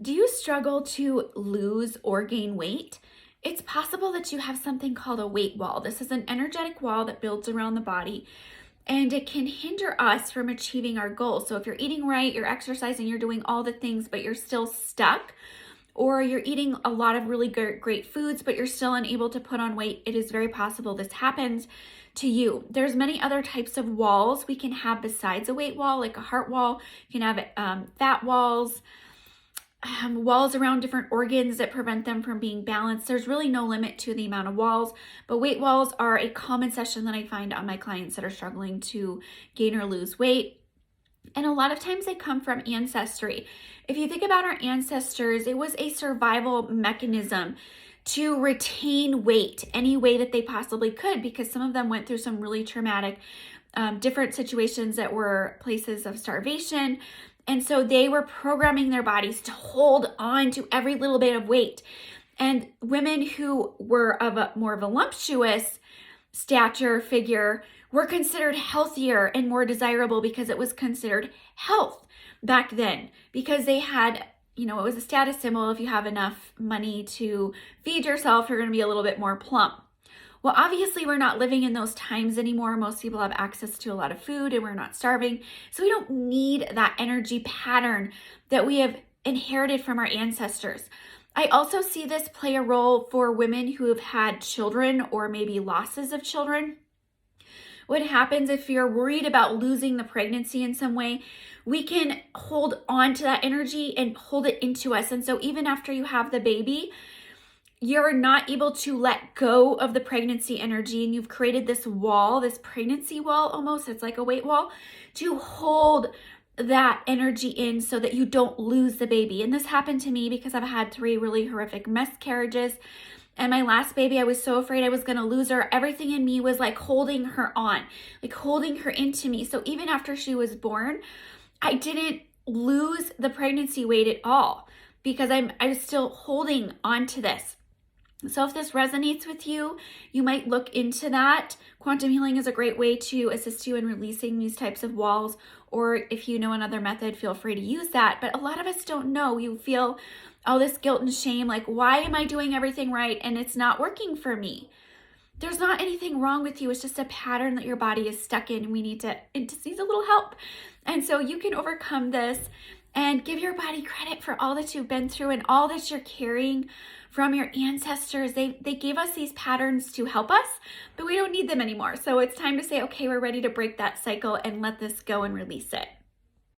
Do you struggle to lose or gain weight? It's possible that you have something called a weight wall. This is an energetic wall that builds around the body and it can hinder us from achieving our goals. So if you're eating right, you're exercising, you're doing all the things, but you're still stuck, or you're eating a lot of really great foods, but you're still unable to put on weight, it is very possible this happens to you. There's many other types of walls we can have besides a weight wall, like a heart wall. You can have fat walls, walls around different organs that prevent them from being balanced. There's really no limit to the amount of walls, but weight walls are a common session that I find on my clients that are struggling to gain or lose weight. And a lot of times they come from ancestry. If you think about our ancestors, it was a survival mechanism to retain weight any way that they possibly could, because some of them went through some really traumatic, different situations that were places of starvation. And so they were programming their bodies to hold on to every little bit of weight. And women who were of a more voluptuous stature figure were considered healthier and more desirable because it was considered health back then, because they had, it was a status symbol. If you have enough money to feed yourself, you're going to be a little bit more plump. Well, obviously we're not living in those times anymore. Most people have access to a lot of food and we're not starving. So we don't need that energy pattern that we have inherited from our ancestors. I also see this play a role for women who have had children or maybe losses of children. What happens if you're worried about losing the pregnancy in some way, we can hold on to that energy and hold it into us. And so even after you have the baby, you're not able to let go of the pregnancy energy, and you've created this wall, this pregnancy wall almost, it's like a weight wall, to hold that energy in so that you don't lose the baby. And this happened to me because I've had 3 really horrific miscarriages. And my last baby, I was so afraid I was going to lose her. Everything in me was like holding her on, like holding her into me. So even after she was born, I didn't lose the pregnancy weight at all because I was still holding on to this. So if this resonates with you, you might look into that. Quantum healing is a great way to assist you in releasing these types of walls, or if you know another method, feel free to use that. But a lot of us don't know. You feel all this guilt and shame, like, why am I doing everything right and it's not working for me? There's not anything wrong with you. It's just a pattern that your body is stuck in, and it just needs a little help. And so you can overcome this and give your body credit for all that you've been through and all that you're carrying from your ancestors. They gave us these patterns to help us, but we don't need them anymore. So it's time to say, okay, we're ready to break that cycle and let this go and release it.